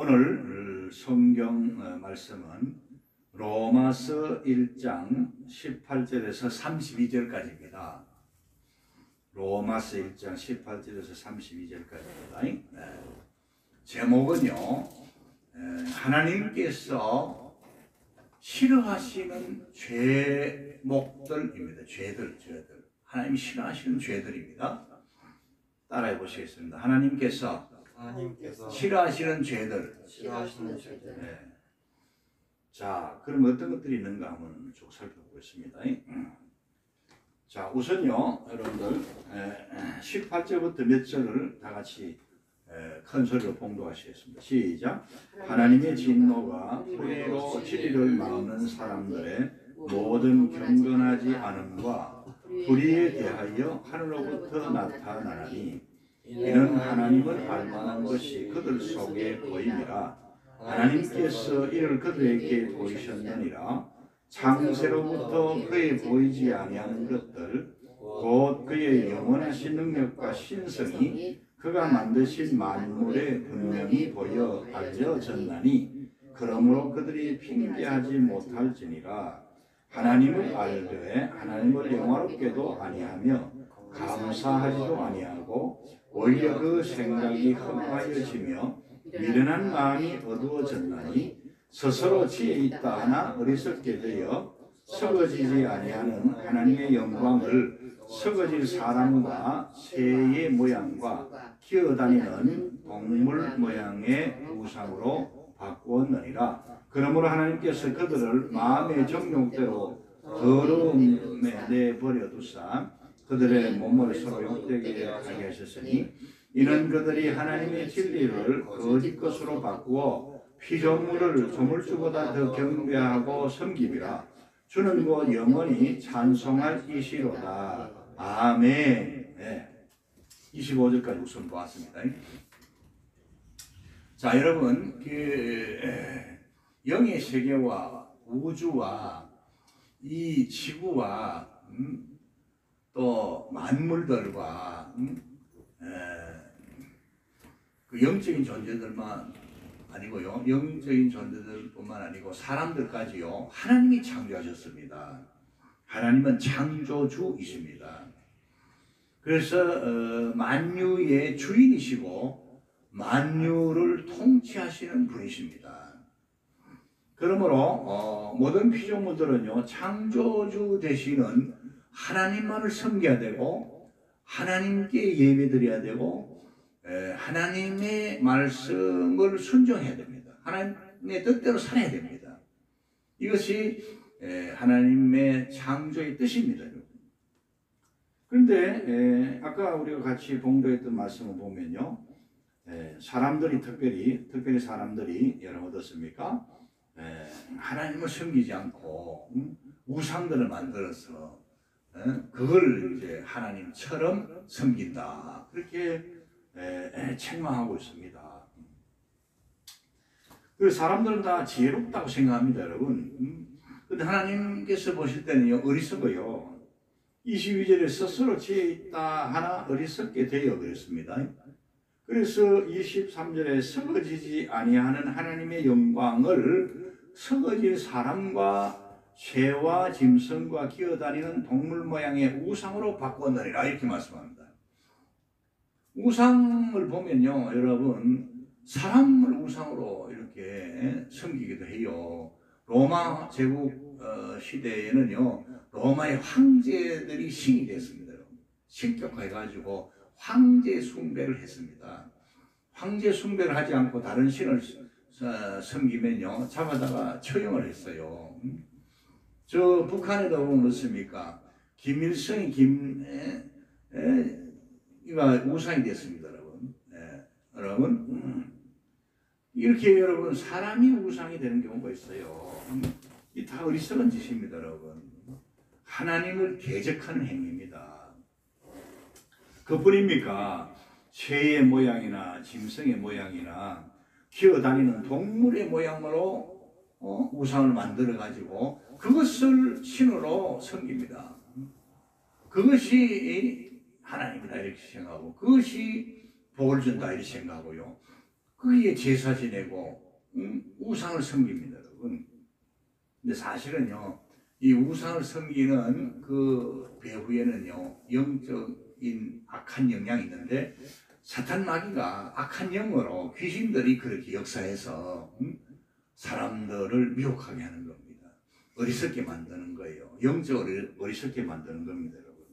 오늘 성경 말씀은 로마서 1장 18절에서 32절까지입니다. 로마서 1장 18절에서 32절까지입니다. 제목은요, 하나님께서 싫어하시는 죄목들입니다. 죄들. 하나님이 싫어하시는 죄들입니다. 따라해 보시겠습니다. 하나님께서 싫어하시는 죄들. 네. 자, 그럼 어떤 것들이 있는가 한번 쭉 살펴보겠습니다. 자, 우선요, 여러분들 18절부터 몇 절을 다 같이 큰 소리로 봉독하시겠습니다. 시작. 하나님의 진노가 불의로 진리를 막는 사람들의 모든 경건하지 않음과 불의에 대하여 하늘로부터 나타나니 이는 하나님을 알만한 것이 그들 속에 보임이라. 하나님께서 이를 그들에게 보이셨느니라. 창세로부터 그의 보이지 아니하는 것들 곧 그의 영원하신 능력과 신성이 그가 만드신 만물에 분명히 보여 알려졌나니 그러므로 그들이 핑계하지 못할지니라. 하나님을 알되 하나님을 영화롭게도 아니하며 감사하지도 아니하고 오히려 그 생각이 험하여지며 미련한 마음이 어두워졌나니 스스로 지혜 있다 하나 어리석게 되어 썩어지지 아니하는 하나님의 영광을 썩어질 사람과 새의 모양과 기어다니는 동물 모양의 우상으로 바꾸었느니라. 그러므로 하나님께서 그들을 마음의 정욕대로 더러움에 내버려 두사 그들의 몸을 서로 욕되게 하게 하셨으니 이는 그들이 하나님의 진리를 거짓 것으로 바꾸어 피조물을 조물주보다 더 경배하고 섬김이라. 주는 곧 영원히 찬송할 이시로다. 아멘. 네. 25절까지 우선 보았습니다. 자, 여러분, 영의 세계와 우주와 이 지구와 또 만물들과 그 영적인 존재들만 아니고요, 영적인 존재들뿐만 아니고 사람들까지요, 하나님이 창조하셨습니다. 하나님은 창조주이십니다. 그래서 만유의 주인이시고 만유를 통치하시는 분이십니다. 그러므로 모든 피조물들은요, 창조주 되시는 하나님만을 섬겨야 되고 하나님께 예배드려야 되고 하나님의 말씀을 순종해야 됩니다. 하나님의 뜻대로 살아야 됩니다. 이것이 하나님의 창조의 뜻입니다. 그런데 아까 우리가 같이 봉독했던 말씀을 보면요, 사람들이 특별히 사람들이 여러분 어떻습니까? 하나님을 섬기지 않고 우상들을 만들어서 그걸 이제 하나님처럼 섬긴다, 그렇게 책망하고 있습니다. 그래서 사람들은 다 지혜롭다고 생각합니다, 여러분. 근데 하나님께서 보실 때는요, 어리석어요. 22절에 스스로 지혜 있다 하나 어리석게 되어 그랬습니다. 그래서 23절에 썩어지지 아니하는 하나님의 영광을 썩어질 사람과 새와 짐승과 기어다니는 동물 모양의 우상으로 바꾸었느니라, 이렇게 말씀합니다. 우상을 보면요, 여러분, 사람을 우상으로 이렇게 섬기기도 해요. 로마 제국 시대에는요, 로마의 황제들이 신이 됐습니다. 신격화해가지고 황제 숭배를 했습니다. 황제 숭배를 하지 않고 다른 신을 섬기면요, 잡아다가 처형을 했어요. 저 북한에도 보면 어떻습니까? 김일성이 이가 우상이 됐습니다, 여러분. 여러분, 이렇게 여러분 사람이 우상이 되는 경우가 있어요. 이 다 어리석은 짓입니다, 여러분. 하나님을 대적하는 행위입니다. 그뿐입니까? 새의 모양이나 짐승의 모양이나 기어다니는 동물의 모양으로 우상을 만들어 가지고 그것을 신으로 섬깁니다. 그것이 하나님이다 이렇게 생각하고 그것이 복을 준다 이렇게 생각하고요. 거기에 제사 지내고 우상을 섬깁니다, 여러분. 근데 사실은요, 이 우상을 섬기는 그 배후에는요, 영적인 악한 영향이 있는데, 사탄 마귀가 악한 영으로 귀신들이 그렇게 역사해서 사람들을 미혹하게 하는 겁니다. 어리석게 만드는 거예요. 영적으로 어리석게 만드는 겁니다, 여러분.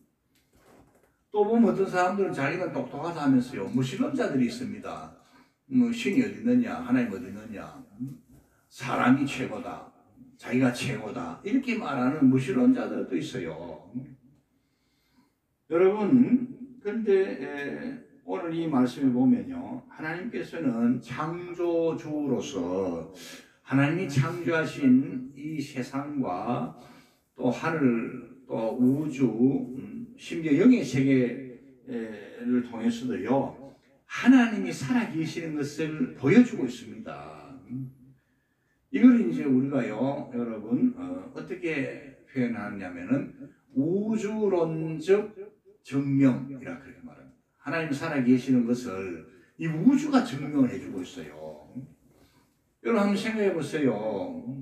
또 보면 어떤 사람들은 자기가 똑똑하다 하면서요, 무신론자들이 있습니다. 신이 어디 있느냐, 하나님 어디 있느냐, 사람이 최고다, 자기가 최고다, 이렇게 말하는 무신론자들도 있어요. 여러분, 근데 오늘 이 말씀을 보면요, 하나님께서는 창조주로서 하나님이 창조하신 이 세상과 또 하늘, 또 우주, 심지어 영의 세계를 통해서도요, 하나님이 살아계시는 것을 보여주고 있습니다. 이걸 이제 우리가요, 여러분, 어떻게 표현하냐면은 우주론적 증명이라 그렇게 말합니다. 하나님 살아계시는 것을 이 우주가 증명을 해주고 있어요. 여러분 한번 생각해 보세요.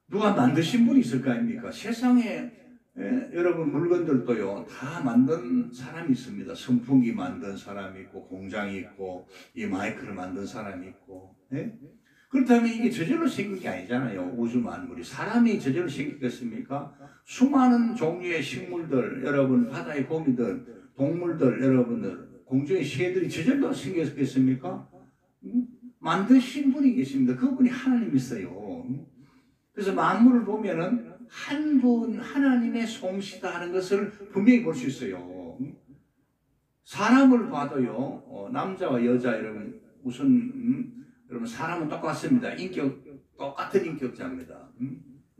누가 만드신 분이 있을 거 아닙니까? 세상에 여러분 물건들도요 다 만든 사람이 있습니다. 선풍기 만든 사람이 있고, 공장이 있고, 이 마이크를 만든 사람이 있고. 그렇다면 이게 저절로 생긴 게 아니잖아요. 우주 만물이 사람이 저절로 생겼겠습니까? 수많은 종류의 식물들, 여러분 바다의 고기들, 동물들, 여러분들 공중의 새들이 저절로 생겼겠습니까? 만드신 분이 계십니다. 그분이 하나님이세요. 그래서 만물을 보면은 한 분 하나님의 솜씨다 하는 것을 분명히 볼 수 있어요. 사람을 봐도요, 남자와 여자, 여러분 우선 여러분 사람은 똑같습니다. 똑같은 인격자입니다.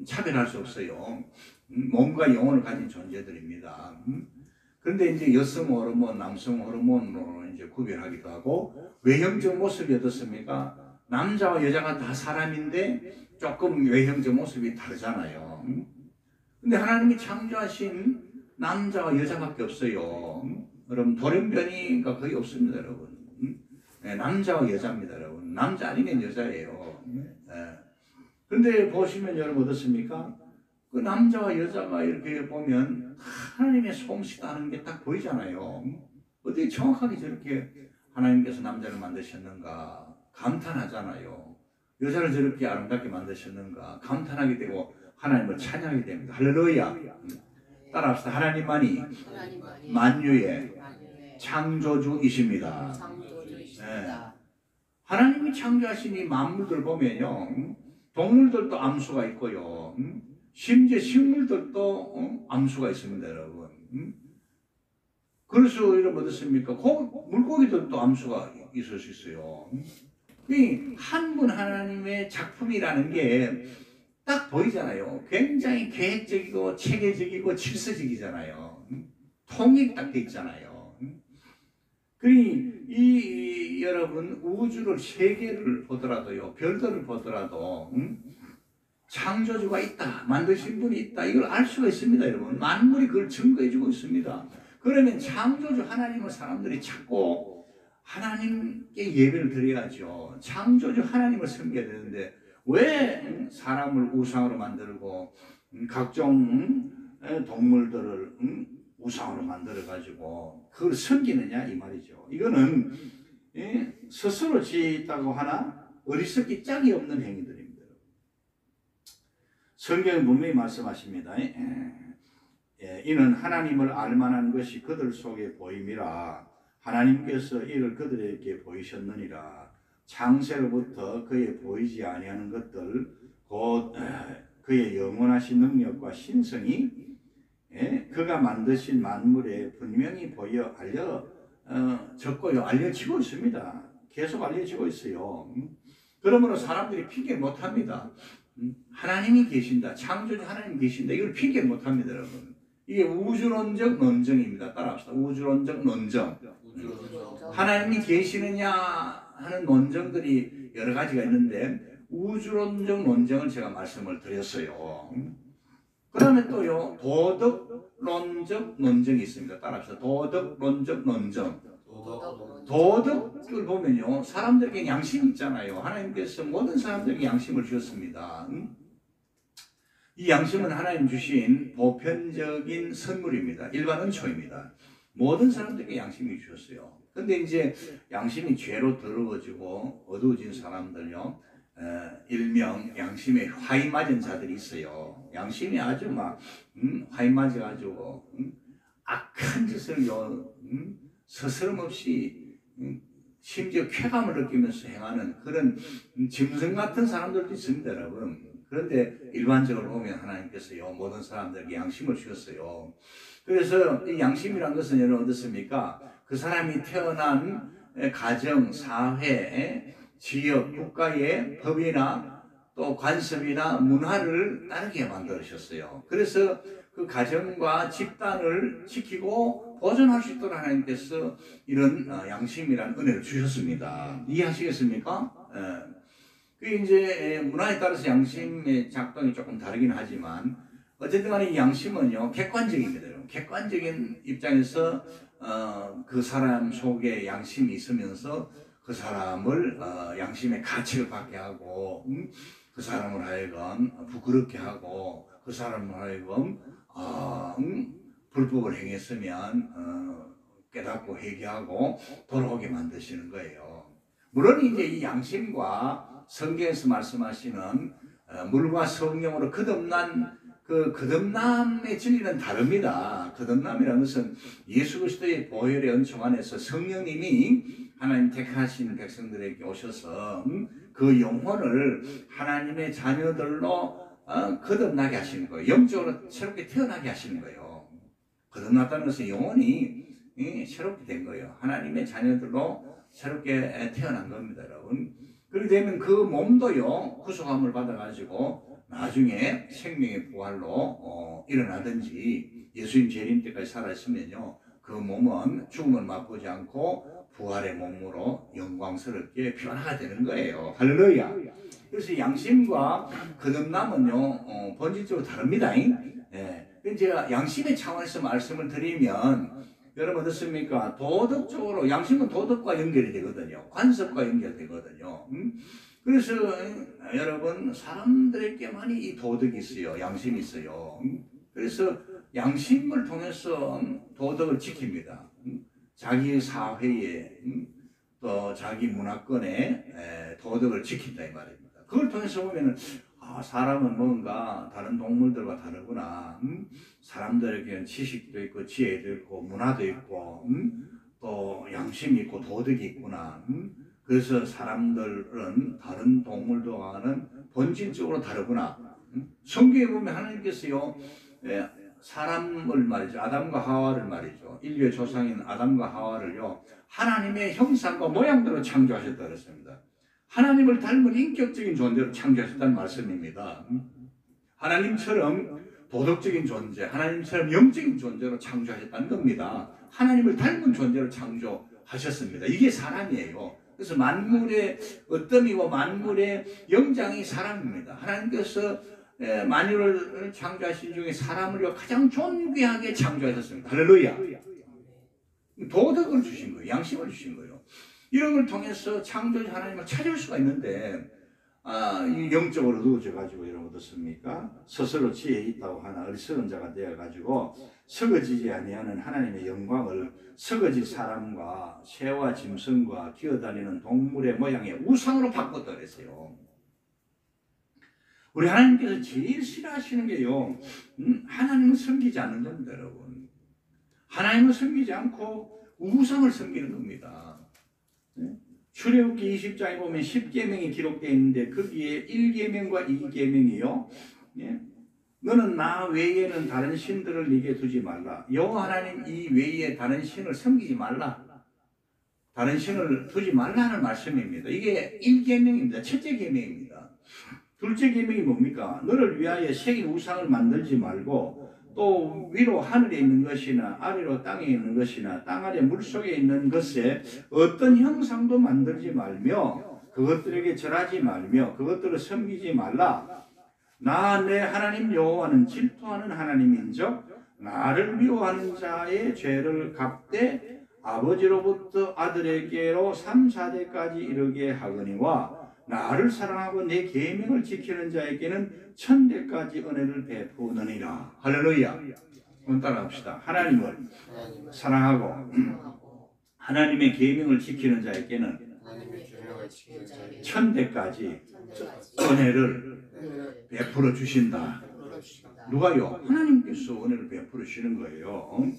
차별할 수 없어요. 몸과 영혼을 가진 존재들입니다. 그런데 이제 여성 호르몬, 남성 호르몬으로 이제 구별하기도 하고, 외형적 모습이 어떻습니까? 남자와 여자가 다 사람인데 조금 외형적 모습이 다르잖아요. 근데 하나님이 창조하신 남자와 여자밖에 없어요. 여러분 돌연변이가 거의 없습니다, 여러분. 남자와 여자입니다, 여러분. 남자 아니면 여자예요. 그런데 보시면 여러분 어떻습니까? 그 남자와 여자가 이렇게 보면 하나님의 솜씨다 하는 게 딱 보이잖아요. 어떻게 정확하게 저렇게 하나님께서 남자를 만드셨는가 감탄하잖아요. 여자를 저렇게 아름답게 만드셨는가 감탄하게 되고 하나님을 찬양하게 됩니다. 할렐루야. 따라합시다. 하나님만이 만유의 창조주이십니다. 하나님이 창조하신 이 만물들 보면요, 동물들도 암수가 있고요, 심지어 식물들도 암수가 있습니다, 여러분. 그래서 여러분 어떻습니까? 물고기들도 암수가 있을 수 있어요. 한 분 하나님의 작품이라는 게 딱 보이잖아요. 굉장히 계획적이고 체계적이고 질서적이잖아요. 통일이 딱 돼 있잖아요. 이 여러분 우주를 세계를 보더라도요, 별들을 보더라도 창조주가 있다, 만드신 분이 있다, 이걸 알 수가 있습니다, 여러분. 만물이 그걸 증거해주고 있습니다. 그러면 창조주 하나님을 사람들이 찾고 하나님께 예배를 드려야죠. 창조주 하나님을 섬겨야 되는데 왜 사람을 우상으로 만들고 각종 동물들을 우상으로 만들어가지고 그걸 섬기느냐 이 말이죠. 이거는 스스로 짓다고 하나 어리석기 짝이 없는 행위들입니다. 성경은 분명히 말씀하십니다. 이는 하나님을 알만한 것이 그들 속에 보임이라. 하나님께서 이를 그들에게 보이셨느니라. 창세로부터 그의 보이지 아니하는 것들 곧 그의 영원하신 능력과 신성이 그가 만드신 만물에 분명히 보여 알려졌고요, 알려지고 있습니다. 계속 알려지고 있어요. 그러므로 사람들이 핑계 못합니다. 하나님이 계신다, 창조주 하나님 계신다, 이걸 핑계 못합니다, 여러분. 이게 우주론적 논증입니다. 따라합시다. 우주론적 논증. 하나님이 계시느냐 하는 논증들이 여러 가지가 있는데 우주론적 논증을 제가 말씀을 드렸어요. 그다음에 또요, 도덕론적 논증이 있습니다. 따라합시다. 도덕론적 논증. 도덕을 보면요, 사람들에게 양심이 있잖아요. 하나님께서 모든 사람들에게 양심을 주셨습니다. 이 양심은 하나님 주신 보편적인 선물입니다. 일반 은총입니다. 모든 사람들에게 양심이 주셨어요. 근데 이제 양심이 죄로 더러워지고 어두워진 사람들요, 일명 양심에 화이 맞은 자들이 있어요. 양심이 아주 막 화이 맞아가지고 악한 짓을요, 스스럼 없이 심지어 쾌감을 느끼면서 행하는 그런 짐승 같은 사람들도 있습니다, 여러분. 그런데 일반적으로 보면 하나님께서요, 모든 사람들에게 양심을 주셨어요. 그래서 이 양심이란 것은 여러분 어떻습니까? 그 사람이 태어난 가정, 사회, 지역, 국가의 법이나 또 관습이나 문화를 따르게 만들으셨어요. 그래서 그 가정과 집단을 지키고 보존할 수 있도록 하나님께서 이런 양심이라는 은혜를 주셨습니다. 이해하시겠습니까? 그 이제 문화에 따라서 양심의 작동이 조금 다르긴 하지만 어쨌든 간에 이 양심은요, 객관적입니다. 객관적인 입장에서 그 사람 속에 양심이 있으면서 그 사람을 양심의 가치를 받게 하고 그 사람을 하여금 부끄럽게 하고 그 사람을 하여금 불법을 행했으면 깨닫고 회개하고 돌아오게 만드시는 거예요. 물론 이제 이 양심과 성경에서 말씀하시는 물과 성령으로 거듭난 그 거듭남의 진리는 다릅니다. 거듭남이라는 것은 예수 그리스도의 보혈의 은총 안에서 성령님이 하나님 택하신 백성들에게 오셔서 그 영혼을 하나님의 자녀들로 거듭나게 하시는 거예요. 영적으로 새롭게 태어나게 하시는 거예요. 거듭났다는 것은 영혼이 새롭게 된 거예요. 하나님의 자녀들로 새롭게 태어난 겁니다, 여러분. 그렇게 되면 그 몸도요, 구속함을 받아가지고 나중에 생명의 부활로 일어나든지 예수님 재림 때까지 살아있으면요, 그 몸은 죽음을 맛보지 않고 부활의 몸으로 영광스럽게 변화가 되는 거예요. 할렐루야. 그래서 양심과 거듭남은요, 본질적으로 다릅니다. 제가 양심의 차원에서 말씀을 드리면 여러분 어떻습니까? 도덕적으로 양심은 도덕과 연결이 되거든요. 관습과 연결되거든요. 그래서 여러분 사람들에게만이 이 도덕이 있어요. 양심이 있어요. 그래서 양심을 통해서 도덕을 지킵니다. 자기 사회에 또 자기 문화권에 도덕을 지킨다 이 말입니다. 그걸 통해서 보면은 사람은 뭔가 다른 동물들과 다르구나. 사람들에게는 지식도 있고 지혜도 있고 문화도 있고 또 양심이 있고 도덕이 있구나. 그래서 사람들은 다른 동물들과는 본질적으로 다르구나. 성경에 보면 하나님께서요, 사람을 말이죠, 아담과 하와를 말이죠, 인류의 조상인 아담과 하와를요, 하나님의 형상과 모양대로 창조하셨다 그랬습니다. 하나님을 닮은 인격적인 존재로 창조하셨다는 말씀입니다. 하나님처럼 도덕적인 존재, 하나님처럼 영적인 존재로 창조하셨다는 겁니다. 하나님을 닮은 존재로 창조하셨습니다. 이게 사람이에요. 그래서 만물의 어뜸이고 만물의 영장이 사람입니다. 하나님께서 만유를 창조하신 중에 사람을 가장 존귀하게 창조하셨습니다. 할렐루야. 도덕을 주신 거예요. 양심을 주신 거예요. 이런 걸 통해서 창조주 하나님을 찾을 수가 있는데 영적으로 누워져 가지고 여러분 어떻습니까? 스스로 지혜 있다고 하나 어리석은 자가 되어 가지고 서거지지 아니하는 하나님의 영광을 서거지 사람과 새와 짐승과 기어다니는 동물의 모양의 우상으로 바꿨다 그랬어요. 우리 하나님께서 제일 싫어하시는 게요, 하나님을 섬기지 않는 겁니다, 여러분. 하나님을 섬기지 않고 우상을 섬기는 겁니다. 출애굽기 20장에 보면 10계명이 기록되어 있는데 거기에 1계명과 2계명이요. 너는 나 외에는 다른 신들을 네게 두지 말라. 여호와 하나님 이 외에 다른 신을 섬기지 말라. 다른 신을 두지 말라는 말씀입니다. 이게 1계명입니다. 첫째 계명입니다. 둘째 계명이 뭡니까? 너를 위하여 새긴 우상을 만들지 말고 또 위로 하늘에 있는 것이나 아래로 땅에 있는 것이나 땅 아래 물속에 있는 것에 어떤 형상도 만들지 말며 그것들에게 절하지 말며 그것들을 섬기지 말라. 나 내 하나님 여호와는 질투하는 하나님인즉 나를 미워하는 자의 죄를 갚되 아버지로부터 아들에게로 3, 4대까지 이르게 하거니와 나를 사랑하고 내 계명을 지키는 자에게는 천대까지 은혜를 베푸느니라. 할렐루야. 한번 따라합시다. 하나님을 사랑하고 하나님의 계명을 지키는 자에게는 천대까지 은혜를 베풀어 주신다. 누가요? 하나님께서 은혜를 베풀어 주시는 거예요.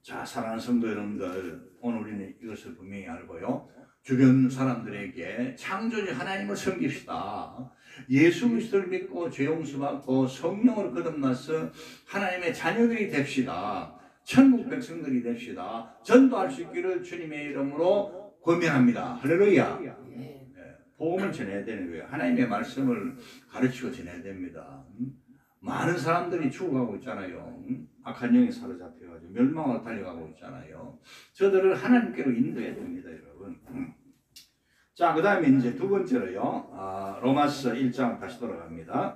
자, 사랑하는 성도 여러분들, 오늘 우리는 이것을 분명히 알고요, 주변 사람들에게 창조주 하나님을 섬깁시다. 예수 그리스도를 믿고 죄 용서받고 성령으로 거듭나서 하나님의 자녀들이 됩시다. 천국 백성들이 됩시다. 전도할 수 있기를 주님의 이름으로 권면합니다. 할렐루야. 복음을 전해야 되는 거예요. 하나님의 말씀을 가르치고 전해야 됩니다. 많은 사람들이 죽어가고 있잖아요. 악한 영에 사로잡혀가지고 멸망으로 달려가고 있잖아요. 저들을 하나님께로 인도해야 됩니다, 여러분. 자, 그 다음에 이제 두 번째로요, 로마서 1장 다시 돌아갑니다.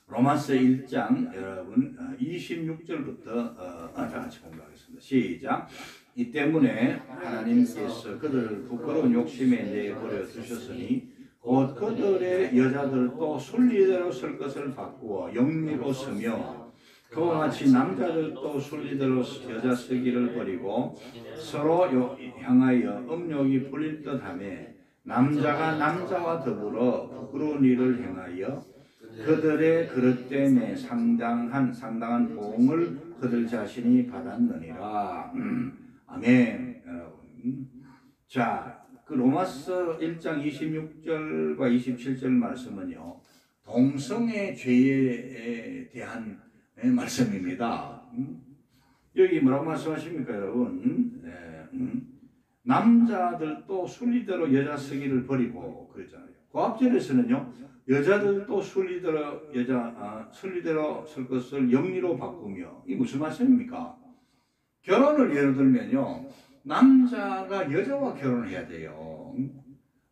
로마서 1장 여러분 26절부터 다 같이 공부하겠습니다. 시작. 이 때문에 하나님께서 그들을 부끄러운 욕심에 내버려 두셨으니 곧 그들의 여자들도 순리대로 설 것을 바꾸어 영리로 서며 그와 같이 남자들도 순리대로 여자 쓰기를 버리고 서로 향하여 음욕이 불릴 듯하며 남자가 남자와 더불어 부끄러운 일을 행하여 그들의 그릇 때문에 상당한 보응을 그들 자신이 받았느니라. 아멘. 여러분, 자, 그 로마서 1장 26절과 27절 말씀은요, 동성애 죄에 대한 말씀입니다. 여기 뭐라고 말씀하십니까, 여러분? 남자들도 순리대로 여자 쓰기를 버리고 그랬잖아요. 그 앞절에서는요, 여자들도 순리대로 순리대로 쓸 것을 영리로 바꾸며, 이 무슨 말씀입니까? 결혼을 예를 들면요, 남자가 여자와 결혼을 해야 돼요.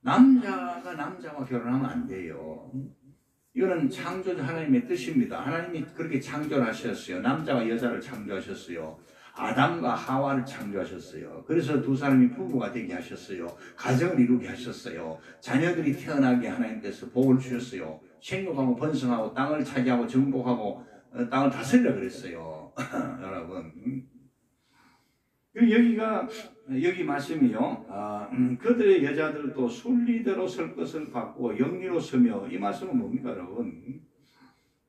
남자가 남자와 결혼하면 안 돼요. 이거는 창조주 하나님의 뜻입니다. 하나님이 그렇게 창조를 하셨어요. 남자와 여자를 창조하셨어요. 아담과 하와를 창조하셨어요. 그래서 두 사람이 부부가 되게 하셨어요. 가정을 이루게 하셨어요. 자녀들이 태어나게 하나님께서 복을 주셨어요. 생육하고 번성하고 땅을 차지하고 정복하고 땅을 다스리라 그랬어요. 여러분, 여기 말씀이요, 그들의 여자들도 순리대로 설 것을 바꾸어 영리로 서며, 이 말씀은 뭡니까, 여러분?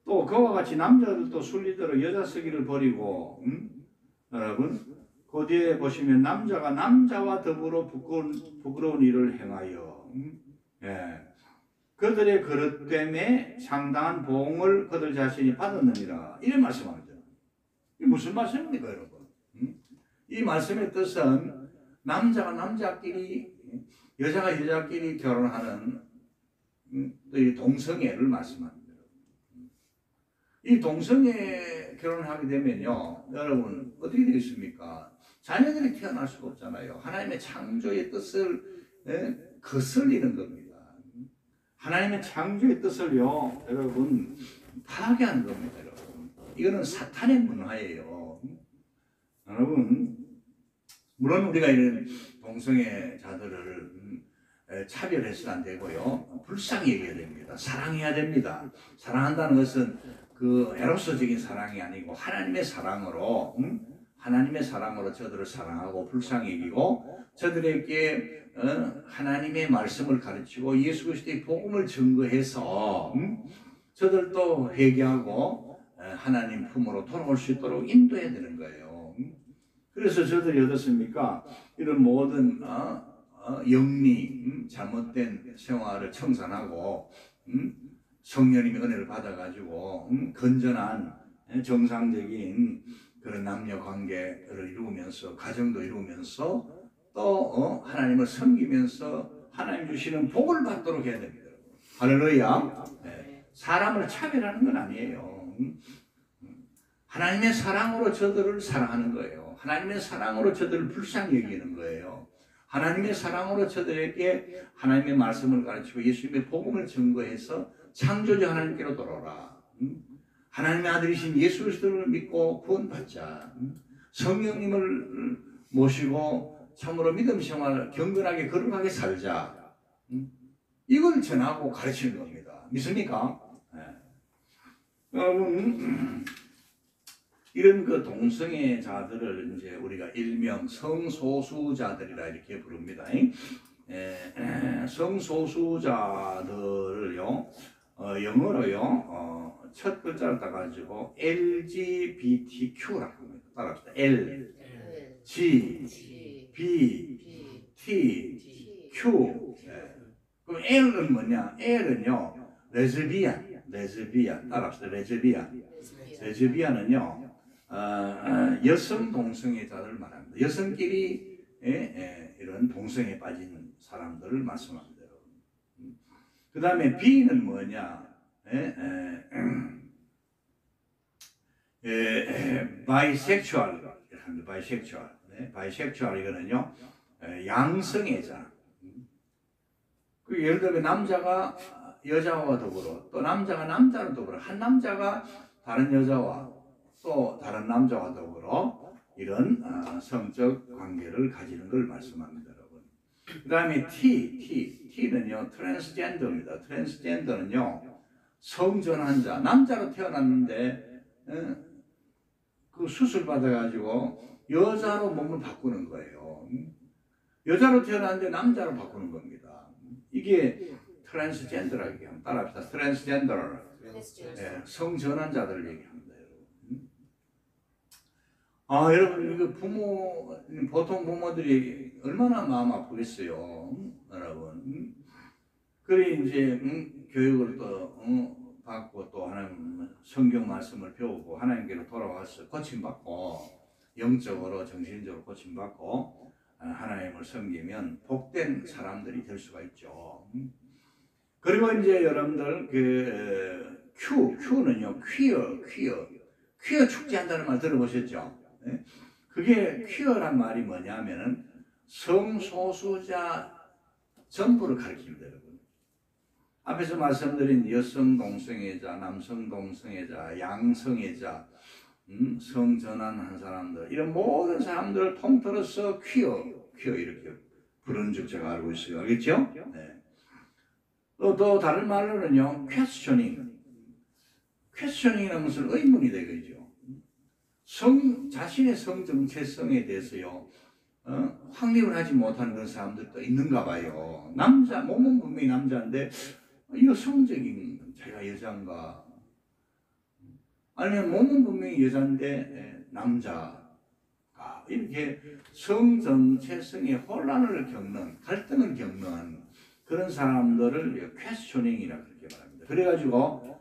또 그와 같이 남자들도 순리대로 여자 쓰기를 버리고, 여러분, 그 뒤에 보시면 남자가 남자와 더불어 부끄러운 일을 행하여, 그들의 그릇 때문에 상당한 보응을 그들 자신이 받았느니라. 이런 말씀합니다. 이게 무슨 말씀입니까, 여러분? 이 말씀의 뜻은 남자가 남자끼리, 여자가 여자끼리 결혼하는 이 동성애를 말씀합니다. 이 동성애 결혼을 하게 되면요, 여러분 어떻게 되겠습니까? 자녀들이 태어날 수가 없잖아요. 하나님의 창조의 뜻을 거슬리는 겁니다. 하나님의 창조의 뜻을요, 여러분 파괴하는 겁니다. 여러분, 이거는 사탄의 문화예요. 여러분, 물론 우리가 이런 동성애자들을 차별해서는 안 되고요, 불쌍히 여겨야 됩니다. 사랑해야 됩니다. 사랑한다는 것은 그 에로스적인 사랑이 아니고 하나님의 사랑으로, 하나님의 사랑으로 저들을 사랑하고 불쌍히 여기고 저들에게 하나님의 말씀을 가르치고 예수 그리스도의 복음을 증거해서 저들도 회개하고 하나님 품으로 돌아올 수 있도록 인도해야 되는 거예요. 그래서 저들이 어떻습니까? 이런 모든 영리, 잘못된 생활을 청산하고 성령님의 은혜를 받아가지고 건전한 정상적인 그런 남녀 관계를 이루면서 가정도 이루면서 또 하나님을 섬기면서 하나님 주시는 복을 받도록 해야 됩니다. 할렐루야. 네. 사람을 차별하는 건 아니에요. 하나님의 사랑으로 저들을 사랑하는 거예요. 하나님의 사랑으로 저들을 불쌍히 여기는 거예요. 하나님의 사랑으로 저들에게 하나님의 말씀을 가르치고 예수님의 복음을 증거해서 창조주 하나님께로 돌아오라. 하나님의 아들이신 예수 그리스도를 믿고 구원받자. 성령님을 모시고 참으로 믿음 생활을 경건하게 거룩하게 살자. 이걸 전하고 가르치는 겁니다. 믿습니까? 네. 여러분, 이런 그 동성애자들을 이제 우리가 일명 성소수자들이라 이렇게 부릅니다. 성소수자들을요, 영어로요, 첫 글자를 따가지고 LGBTQ라고 합니다. 따라합시다. L, G, B, T, Q. 그럼 L은 뭐냐? L은요, 레즈비안. 따라합시다. 레즈비안은요, 여성 동성애자들을 말합니다. 여성끼리 이런 동성애에 빠진 사람들을 말씀합니다. 그 다음에 B는 뭐냐? 바이섹슈얼. 바이섹슈얼 이거는요, 양성애자. 그 예를 들면 남자가 여자와 더불어, 또 남자가 남자와 더불어, 한 남자가 다른 여자와 또 다른 남자와 더불어 이런 성적 관계를 가지는 걸 말씀합니다, 여러분. 그 다음에 T는요, 트랜스젠더입니다. 트랜스젠더는요, 성전환자, 남자로 태어났는데 그 수술 받아가지고 여자로 몸을 바꾸는 거예요. 여자로 태어났는데 남자로 바꾸는 겁니다. 이게 트랜스젠더라고 얘기합니다. 따라합시다. 트랜스젠더. 네, 성전환자들을 얘기합니다. 여러분, 이거 보통 부모들이 얼마나 마음 아프겠어요, 여러분. 그래, 이제, 교육을 또, 받고 또 하나님 성경 말씀을 배우고 하나님께로 돌아와서 고침받고, 영적으로, 정신적으로 고침받고, 하나님을 섬기면 복된 사람들이 될 수가 있죠. 그리고 이제 여러분들, Q는요, 퀴어 축제한다는 말 들어보셨죠? 그게 퀴어란 말이 뭐냐면은 성소수자 전부를 가리킵니다, 여러분. 앞에서 말씀드린 여성 동성애자, 남성 동성애자, 양성애자, 성전환한 사람들, 이런 모든 사람들을 통틀어서 퀴어 이렇게 부르는 줄 제가 알고 있어요. 알겠죠? 네. 또 다른 말로는요, 퀘스처닝이라는 것은 의문이 되겠죠. 자신의 성 정체성에 대해서요, 확립을 하지 못하는 그런 사람들도 있는가 봐요. 몸은 분명히 남자인데, 여성적인 자기가 여자인가? 아니면 몸은 분명히 여자인데, 남자가. 이렇게 성 정체성의 혼란을 겪는, 갈등을 겪는 그런 사람들을 퀘스처닝이라고 그렇게 말합니다. 그래가지고,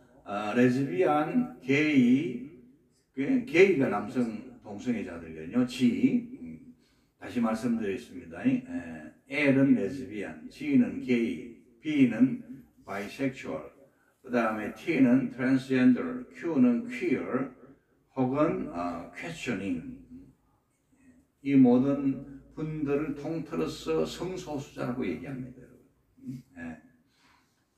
레즈비안, 게이가 남성 동성애자들이거든요. 다시 말씀드리겠습니다. L은 레즈비안, G는 게이, B는 바이섹슈얼, 그 다음에 T는 트랜스젠더, Q는 퀴어, 혹은 퀘스처닝. 이 모든 분들을 통틀어서 성소수자라고 얘기합니다, 여러분.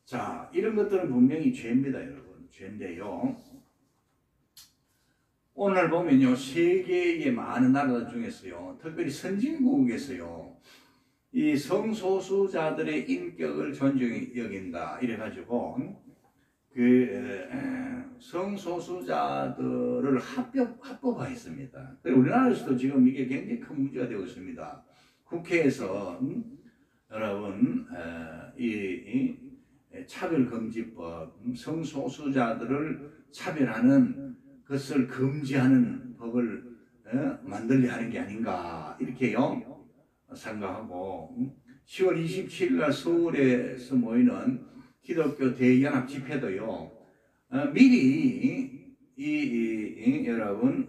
자, 이런 것들은 분명히 죄입니다, 여러분. 죄인데요. 오늘 보면요, 세계의 많은 나라 중에서요, 특별히 선진국에서요, 이 성소수자들의 인격을 존중히 여긴다 이래가지고 성소수자들을 합법화했습니다. 우리나라에서도 지금 이게 굉장히 큰 문제가 되고 있습니다. 국회에서 여러분 이 차별금지법, 성소수자들을 차별하는 것을 금지하는 법을 만들려 하는 게 아닌가 이렇게요 생각하고, 10월 27일 날 서울에서 모이는 기독교 대연합 집회도요, 미리 여러분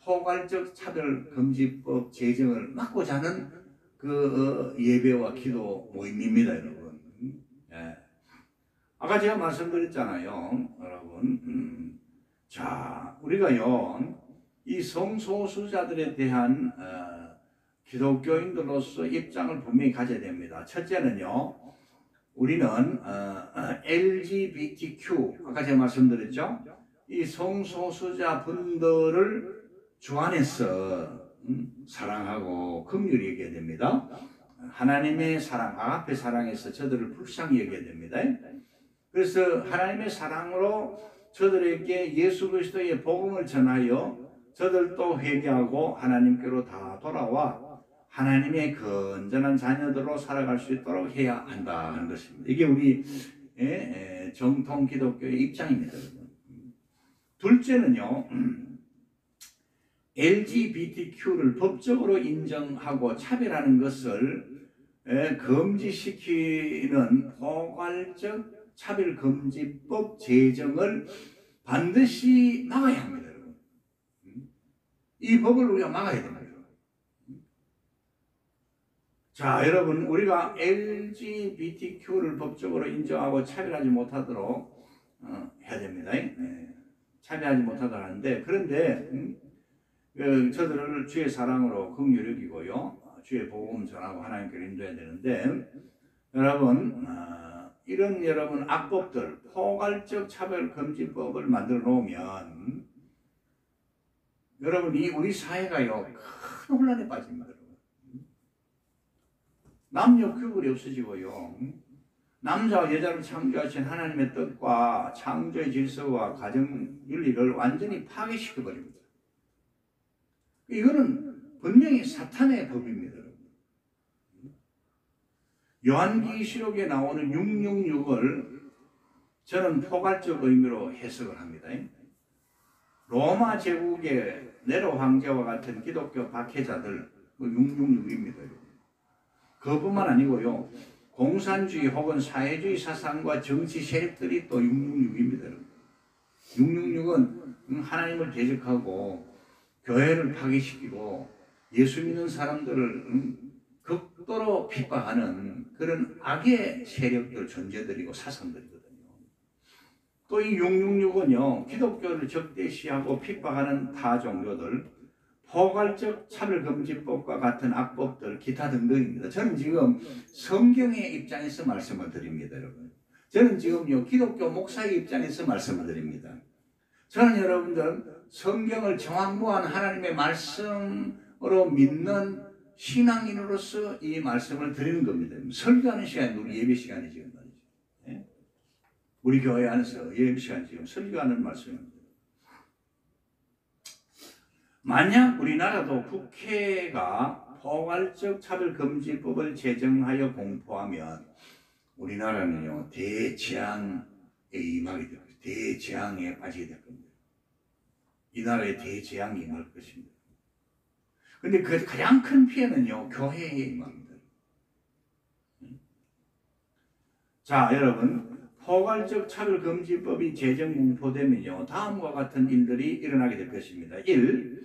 포괄적 차별금지법 제정을 막고자 하는 그 예배와 기도 모임입니다, 여러분. 아까 제가 말씀드렸잖아요, 여러분. 자, 우리가요, 이 성소수자들에 대한 기독교인들로서 입장을 분명히 가져야 됩니다. 첫째는요, 우리는 LGBTQ, 아까 제가 말씀드렸죠? 이 성소수자 분들을 주안해서 사랑하고 긍휼히 여겨야 됩니다. 하나님의 사랑, 아가페 사랑에서 저들을 불쌍히 여겨야 됩니다. 그래서 하나님의 사랑으로 저들에게 예수 그리스도의 복음을 전하여 저들도 회개하고 하나님께로 다 돌아와 하나님의 건전한 자녀들로 살아갈 수 있도록 해야 한다는 것입니다. 이게 우리 정통 기독교의 입장입니다. 둘째는요, LGBTQ를 법적으로 인정하고 차별하는 것을 금지시키는 포괄적 차별금지법 제정을 반드시 막아야 합니다. 여러분. 이 법을 우리가 막아야 됩니다. 자, 여러분, 우리가 LGBTQ를 법적으로 인정하고 차별하지 못하도록 해야 됩니다. 차별하지 못하도록 하는데, 그런데 저들을 주의 사랑으로 긍휼히 여기고요, 주의 복음 전하고 하나님께 인도해야 되는데, 여러분, 이런 여러분 악법들, 포괄적 차별금지법을 만들어 놓으면 여러분, 이 우리 사회가요 큰 혼란에 빠집니다. 남녀 구분이 없어지고요, 남자와 여자를 창조하신 하나님의 뜻과 창조의 질서와 가정 윤리를 완전히 파괴시켜 버립니다. 이거는 분명히 사탄의 법입니다. 요한계시록에 나오는 666을 저는 포괄적 의미로 해석을 합니다. 로마 제국의 네로 황제와 같은 기독교 박해자들 666입니다. 그뿐만 아니고요, 공산주의 혹은 사회주의 사상과 정치 세력들이 또 666입니다. 666은 하나님을 대적하고 교회를 파괴시키고 예수 믿는 사람들을 극도로 핍박하는 그런 악의 세력들, 존재들이고 사상들이거든요. 또 이 666은요, 기독교를 적대시하고 핍박하는 타 종교들, 포괄적 차별금지법과 같은 악법들, 기타 등등입니다. 저는 지금 성경의 입장에서 말씀을 드립니다, 여러분. 저는 지금요, 기독교 목사의 입장에서 말씀을 드립니다. 저는 여러분들 성경을 정확무한 하나님의 말씀으로 믿는 신앙인으로서 이 말씀을 드리는 겁니다. 설교하는 시간이 우리 예배 시간이 지금 말이죠. 예? 우리 교회 안에서 예배 시간이 지금 설교하는 말씀입니다. 만약 우리나라도 국회가 포괄적 차별금지법을 제정하여 공포하면 우리나라는요, 대재앙에 임하게 될 것입니다. 대재앙에 빠지게 될 겁니다. 이 나라에 대재앙이 임할 것입니다. 근데 그 가장 큰 피해는요, 교회에 임합니다. 자, 여러분, 포괄적 차별금지법이 제정 공포되면요, 다음과 같은 일들이 일어나게 될 것입니다. 1.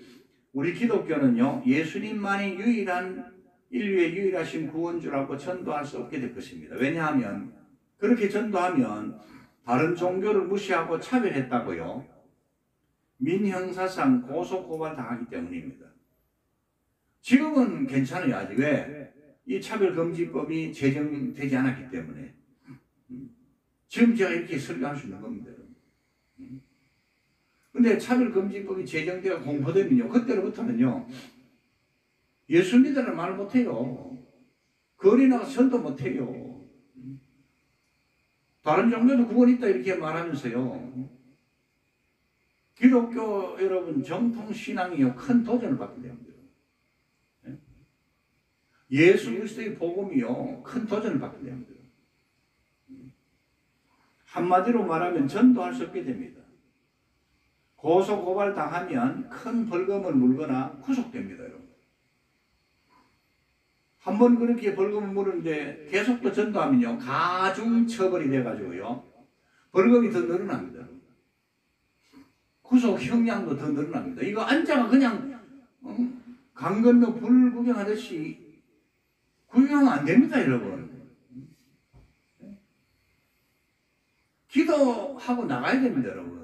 우리 기독교는요, 예수님만이 인류의 유일하신 구원주라고 전도할 수 없게 될 것입니다. 왜냐하면 그렇게 전도하면 다른 종교를 무시하고 차별했다고요, 민형사상 고소고발 당하기 때문입니다. 지금은 괜찮아요, 아직. 왜? 이 차별금지법이 제정되지 않았기 때문에. 지금 제가 이렇게 설교할 수 있는 겁니다. 근데 차별금지법이 제정되어 공포되면요, 그때로부터는요, 예수 믿으라는 말 못해요. 거리 나가서 전도 못해요. 다른 종교도 구원 있다 이렇게 말하면서요, 기독교 여러분 정통신앙이요, 큰 도전을 받게 됩니다. 예수 그리스도의 복음이요, 큰 도전을 받게 됩니다. 한마디로 말하면 전도할 수 없게 됩니다. 고소 고발 당하면 큰 벌금을 물거나 구속됩니다, 여러분. 한번 그렇게 벌금을 물었는데 계속 또 전도하면요, 가중 처벌이 돼가지고요, 벌금이 더 늘어납니다. 구속 형량도 더 늘어납니다. 이거 앉아가 그냥 강 건너 불 구경하듯이 구경하면 안 됩니다, 여러분. 기도하고 나가야 됩니다, 여러분.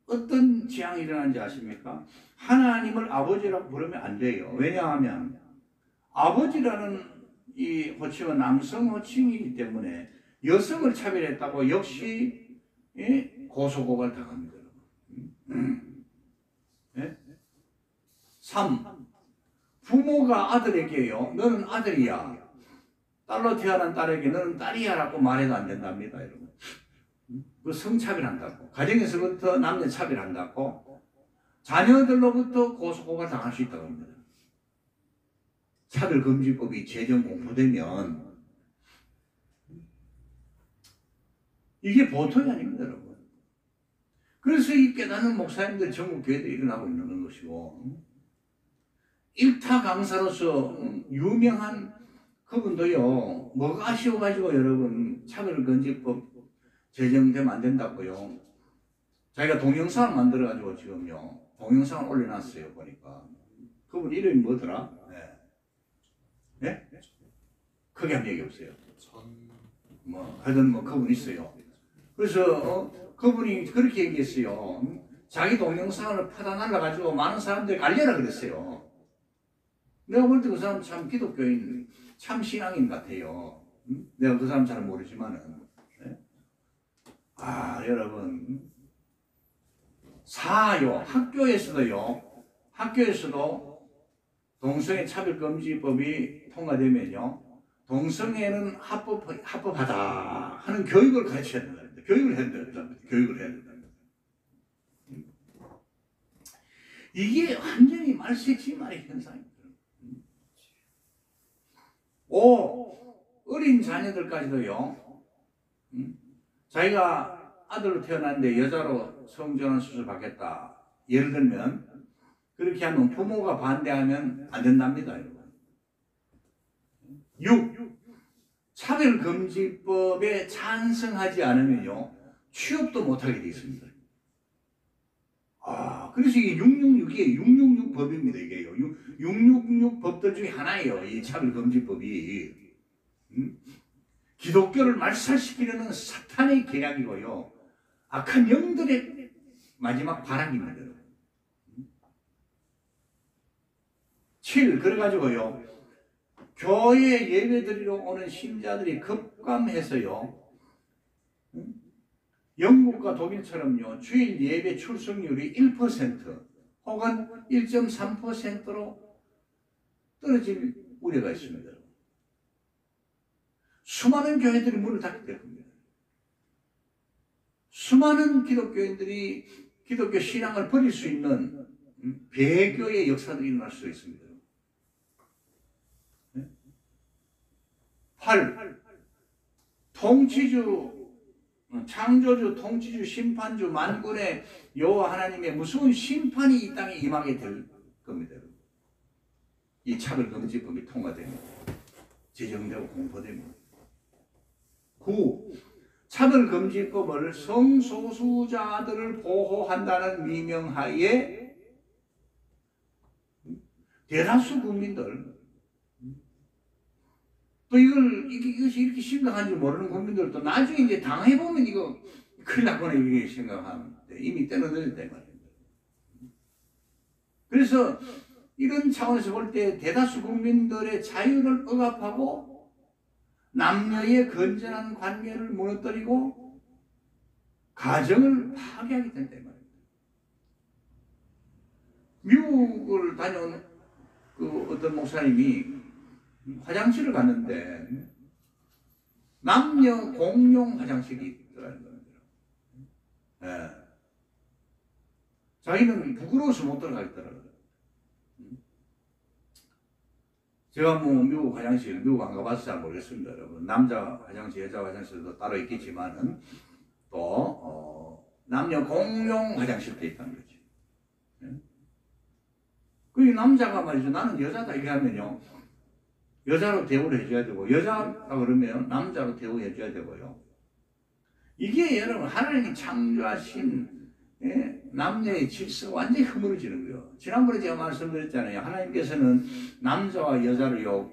어떤 재앙이 일어나는지 아십니까? 하나님을 아버지라고 부르면 안 돼요. 왜냐하면 아버지라는 이 호칭은 남성 호칭이기 때문에 여성을 차별했다고 역시 고소고발 당합니다. 네? 3. 부모가 아들에게요, 너는 아들이야, 딸로 태어난 딸에게 너는 딸이야라고 말해도 안 된답니다. 여러분. 그 성차별한다고, 가정에서부터 남녀 차별한다고, 자녀들로부터 고소고발 당할 수 있다고 합니다. 차별금지법이 제정 공포되면 이게 보통이 아닙니다, 여러분. 그래서 이 깨닫는 목사님들 전국 교회들이 일어나고 있는 것이고, 일타 강사로서 유명한 그분도요, 뭐가 아쉬워가지고 여러분 차별금지법 제정되면 안 된다고요. 자기가 동영상을 만들어가지고 지금요, 동영상을 올려놨어요. 보니까 그분 이름이 뭐더라? 네? 크게 한 얘기 없어요. 하여튼 그분 있어요. 그래서 그분이 그렇게 얘기했어요. 자기 동영상을 퍼다 날라가지고 많은 사람들이 알려라 그랬어요. 내가 볼 때 그 사람 참 기독교인, 참 신앙인 같아요. 내가 그 사람 잘 모르지만은. 네? 여러분. 4요. 학교에서도 동성애 차별금지법이 통과되면요, 동성애는 합법하다 하는 교육을 가르쳐야 된다. 교육을 해야 된다. 이게 완전히 말세지말의 현상입니다. 5. 어린 자녀들까지도요, 자기가 아들로 태어났는데 여자로 성전환 수술 받겠다, 예를 들면 그렇게 하면 부모가 반대하면 안 된답니다, 여러분. 6. 차별금지법에 찬성하지 않으면요, 취업도 못하게 되어 있습니다. 그래서 이게 666이에요. 666 법입니다. 이게요. 666 법들 중에 하나예요. 이 차별금지법이. 기독교를 말살시키려는 사탄의 계략이고요, 악한 영들의 마지막 발악입니다. 7. 그래가지고요, 교회 예배드리러 오는 신자들이 급감해서요, 영국과 독일처럼요, 주일 예배 출석률이 1% 혹은 1.3%로 떨어질 우려가 있습니다. 수많은 교회들이 문을 닫게 될 겁니다. 수많은 기독교인들이 기독교 신앙을 버릴 수 있는 배교의 역사들이 일어날 수 있습니다. 8. 창조주, 통치주, 심판주, 만군의 여호와 하나님의 무서운 심판이 이 땅에 임하게 될 겁니다. 이 차별금지법이 통과되면, 제정되고 공포되면. 9. 차별금지법을 성소수자들을 보호한다는 미명하에 대다수 국민들, 또 이것이 이렇게 심각한 줄 모르는 국민들도 나중에 이제 당해보면 이거 큰일 났구나, 이게 생각하는데 이미 때는 늦었다 말입니다. 그래서 이런 차원에서 볼 때 대다수 국민들의 자유를 억압하고 남녀의 건전한 관계를 무너뜨리고 가정을 파괴하게 된다 말입니다. 미국을 다녀온 어떤 목사님이 화장실을 갔는데 남녀 공용 화장실이 있더라는 겁니다. 네. 자기는 부끄러워서 못 들어가겠더라고요. 제가 미국 화장실, 미국 안 가봐서 잘 모르겠습니다, 여러분. 남자 화장실, 여자 화장실도 따로 있겠지만은 또 남녀 공용 화장실도 있다는 거죠. 네? 그 남자가 말이죠, 나는 여자다 이렇게 하면요, 여자로 대우를 해줘야 되고, 여자라 그러면 남자로 대우해줘야 되고요. 이게 여러분 하나님이 창조하신 남녀의 질서가 완전히 허물어지는 거예요. 지난번에 제가 말씀드렸잖아요. 하나님께서는 남자와 여자를요,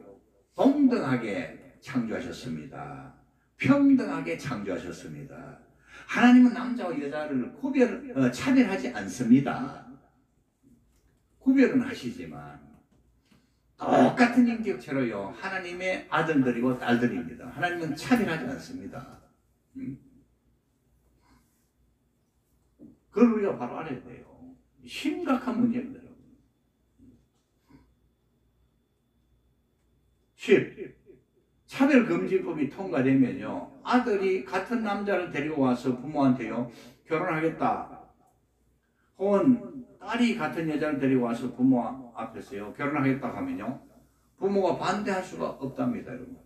동등하게 창조하셨습니다. 평등하게 창조하셨습니다. 하나님은 남자와 여자를 차별하지 않습니다. 구별은 하시지만 똑같은 인격체로요, 하나님의 아들들이고 딸들입니다. 하나님은 차별하지 않습니다. 그걸 우리가 바로 알아야 돼요. 심각한 문제입니다. 10. 차별금지법이 통과되면요, 아들이 같은 남자를 데리고 와서 부모한테요, 결혼하겠다, 혹은 딸이 같은 여자를 데리고 와서 부모 앞에서요, 결혼하겠다 하면요, 부모가 반대할 수가 없답니다, 여러분.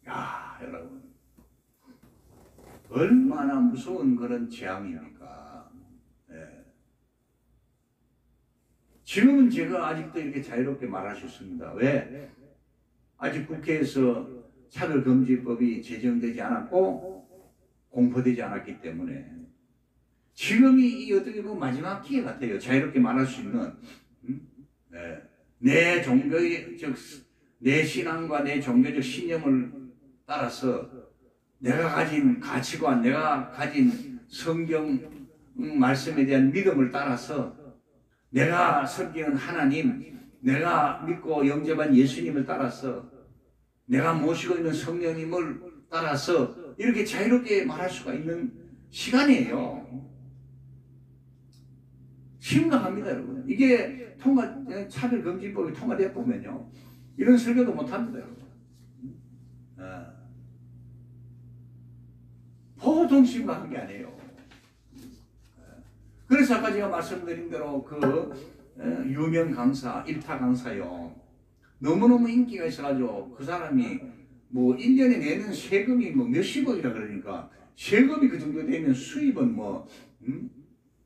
야, 여러분, 얼마나 무서운 그런 재앙입니까? 네. 지금은 제가 아직도 이렇게 자유롭게 말할 수 있습니다. 왜? 아직 국회에서 차별금지법이 제정되지 않았고 공포되지 않았기 때문에 지금이 어떻게 보면 마지막 기회 같아요. 자유롭게 말할 수 있는. 네. 내 종교의, 즉, 내 신앙과 내 종교적 신념을 따라서 내가 가진 가치관, 내가 가진 성경 말씀에 대한 믿음을 따라서 내가 섬기는 하나님, 내가 믿고 영접한 예수님을 따라서 내가 모시고 있는 성령님을 따라서 이렇게 자유롭게 말할 수가 있는 시간이에요. 심각합니다, 여러분. 이게 차별금지법이 통과되어 보면요, 이런 설교도 못합니다, 여러분. 보통 심각한 게 아니에요. 그래서 아까 제가 말씀드린 대로 그 유명 강사, 일타 강사요, 너무너무 인기가 있어가지고 그 사람이 뭐 1년에 내는 세금이 뭐 몇십억이라 그러니까 세금이 그 정도 되면 수입은 뭐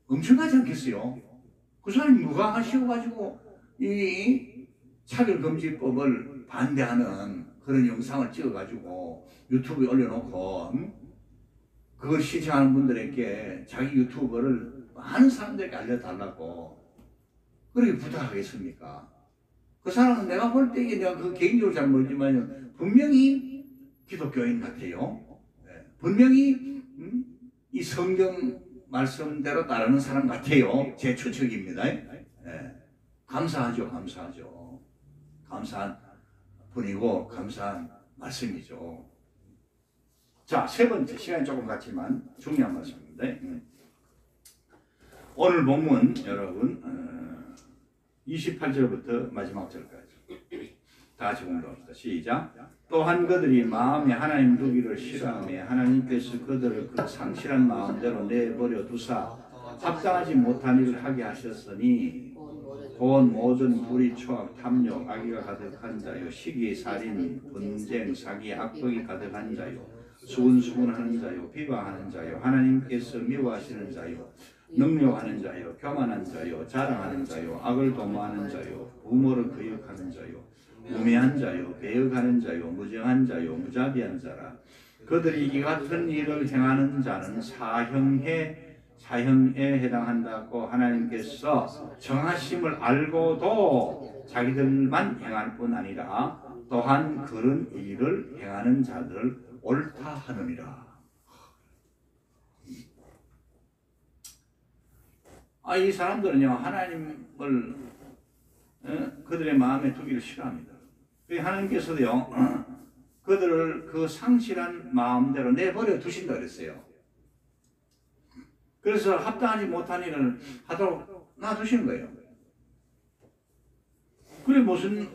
엄청나지 않겠어요? 그 사람이 무관하시고가지고 이 차별금지법을 반대하는 그런 영상을 찍어가지고 유튜브에 올려놓고 그걸 시청하는 분들에게 자기 유튜브를 많은 사람들에게 알려달라고 그렇게 부탁하겠습니까? 그 사람은 내가 볼 때 내가 그 개인적으로 잘 모르지만 분명히 기독교인 같아요. 분명히 이 성경 말씀대로 따르는 사람 같아요. 제 추측입니다. 감사하죠, 감사하죠. 감사한 분이고 감사한 말씀이죠. 자, 세 번째, 시간이 조금 갔지만 중요한 말씀입니다. 오늘 본문 여러분 28절부터 마지막 절까지 다 같이 공부합시다. 시작. 또한 그들이 마음에 하나님 두기를 싫어하며 하나님께서 그들을 그 상실한 마음대로 내버려 두사 합당하지 못한 일을 하게 하셨으니 곧 모든 불의, 초악, 탐욕, 악의가 가득한 자요, 시기, 살인, 분쟁, 사기, 악독이 가득한 자요, 수군수군하는 자요, 비방하는 자요, 하나님께서 미워하시는 자요, 능욕하는 자요, 교만한 자요, 자랑하는 자요, 악을 도모하는 자요, 부모를 거역하는 자요, 우매한 자요, 배역하는 자요, 무정한 자요, 무자비한 자라. 그들이 이 같은 일을 행하는 자는 사형에 해당한다고 하나님께서 정하심을 알고도 자기들만 행할 뿐 아니라 또한 그런 일을 행하는 자들을 옳다 하느니라. 이 사람들은요, 하나님을 그들의 마음에 두기를 싫어합니다. 하나님께서도요, 그들을 그 상실한 마음대로 내버려 두신다 그랬어요. 그래서 합당하지 못한 일을 하도록 놔두시는 거예요. 그래 무슨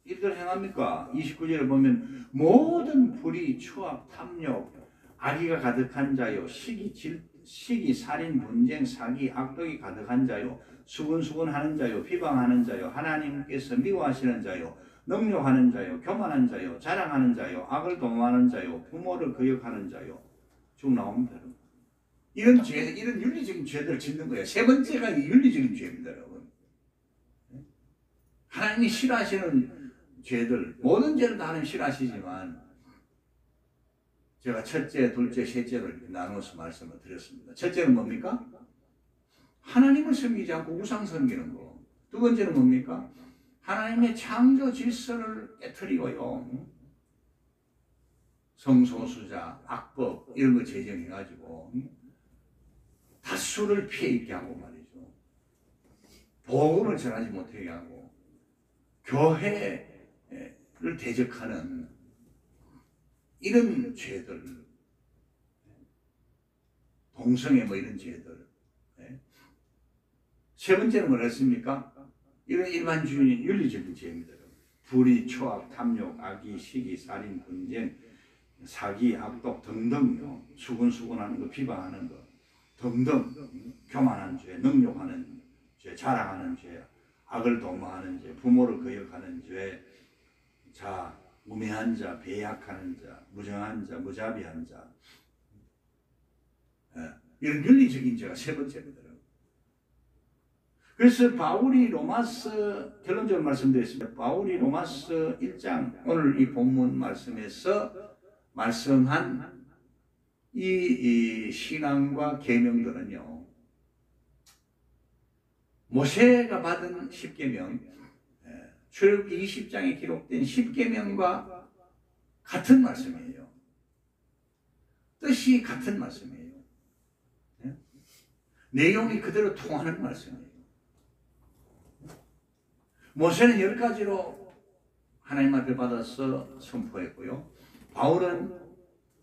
일들 행합니까? 29절에 보면 모든 불의, 추악, 탐욕, 악의가 가득한 자요, 시기, 살인, 분쟁, 사기, 악독이 가득한 자요, 수군수군하는 자요, 비방하는 자요, 하나님께서 미워하시는 자요, 능욕하는 자요, 교만한 자요, 자랑하는 자요, 악을 도모하는 자요, 부모를 거역하는 자요. 쭉 나옵니다. 이런 죄, 이런 윤리적인 죄들을 짓는 거예요. 세 번째가 윤리적인 죄입니다, 여러분. 하나님이 싫어하시는 죄들, 모든 죄를 다 하나님 싫어하시지만 제가 첫째, 둘째, 셋째를 이렇게 나누어서 말씀을 드렸습니다. 첫째는 뭡니까? 하나님을 섬기지 않고 우상 섬기는 거. 두 번째는 뭡니까? 하나님의 창조 질서를 깨트리고요, 성소수자, 악법 이런 거 제정해가지고 다수를 피해 있게 하고 말이죠. 복음을 전하지 못하게 하고 교회를 대적하는 이런 죄들, 공성애 뭐 이런 죄들. 예. 세 번째는 뭐랬습니까? 이건 일반주의인 윤리적인 죄입니다. 불의, 초악, 탐욕, 악의, 시기, 살인, 분쟁, 사기, 악독 등등요. 수군수군하는 거, 비방하는 거 등등. 교만한 죄, 능욕하는 죄, 자랑하는 죄, 악을 도모하는 죄, 부모를 거역하는 죄, 자, 우매한 자, 배약하는 자, 무정한 자, 무자비한 자. 예, 이런 윤리적인 죄가 세 번째입니다. 그래서 바울이 로마서, 결론적으로 말씀드렸습니다. 바울이 로마서 1장, 오늘 이 본문 말씀에서 말씀한 이 신앙과 계명들은요, 모세가 받은 10계명, 출애굽기 20장에 기록된 10계명과 같은 말씀이에요. 뜻이 같은 말씀이에요. 내용이 그대로 통하는 말씀이에요. 모세는 10가지로 하나님 앞에 받아서 선포했고요. 바울은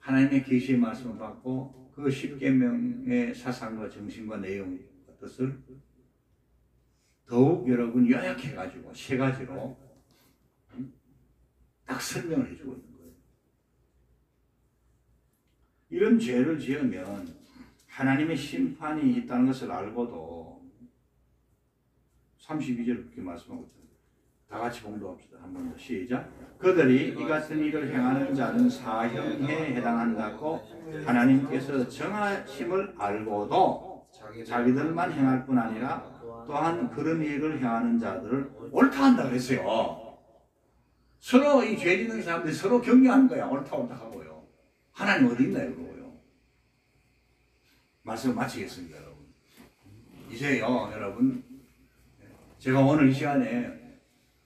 하나님의 계시의 말씀을 받고 그 10계명의 사상과 정신과 내용 뜻을 더욱 여러분 요약해가지고 세 가지로 딱 설명을 해주고 있는 거예요. 이런 죄를 지으면 하나님의 심판이 있다는 것을 알고도 32절 그렇게 말씀하고 있잖아요. 다 같이 봉독합시다. 한 번 더 시작. 그들이 이 같은 일을 행하는 자는 사형에 해당한다고 하나님께서 정하심을 알고도 자기들만 행할 뿐 아니라 또한 그런 일을 행하는 자들을 옳다 한다고 했어요. 서로 이 죄 짓는 사람들이 서로 격려하는 거야. 옳다 하고요. 하나님 어디 있나요? 그러고요. 말씀을 마치겠습니다. 여러분. 이제요 여러분, 제가 오늘 이 시간에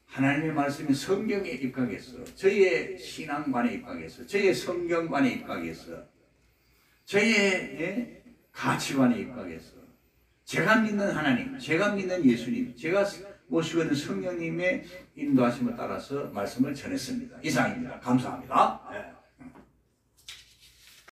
하나님의 말씀이 성경에 입각해서 저희의 신앙관에 입각해서 저희의 성경관에 입각해서 저희의 가치관에 입각해서 제가 믿는 하나님, 제가 믿는 예수님, 제가 모시고 있는 성령님의 인도하심을 따라서 말씀을 전했습니다. 이상입니다. 감사합니다.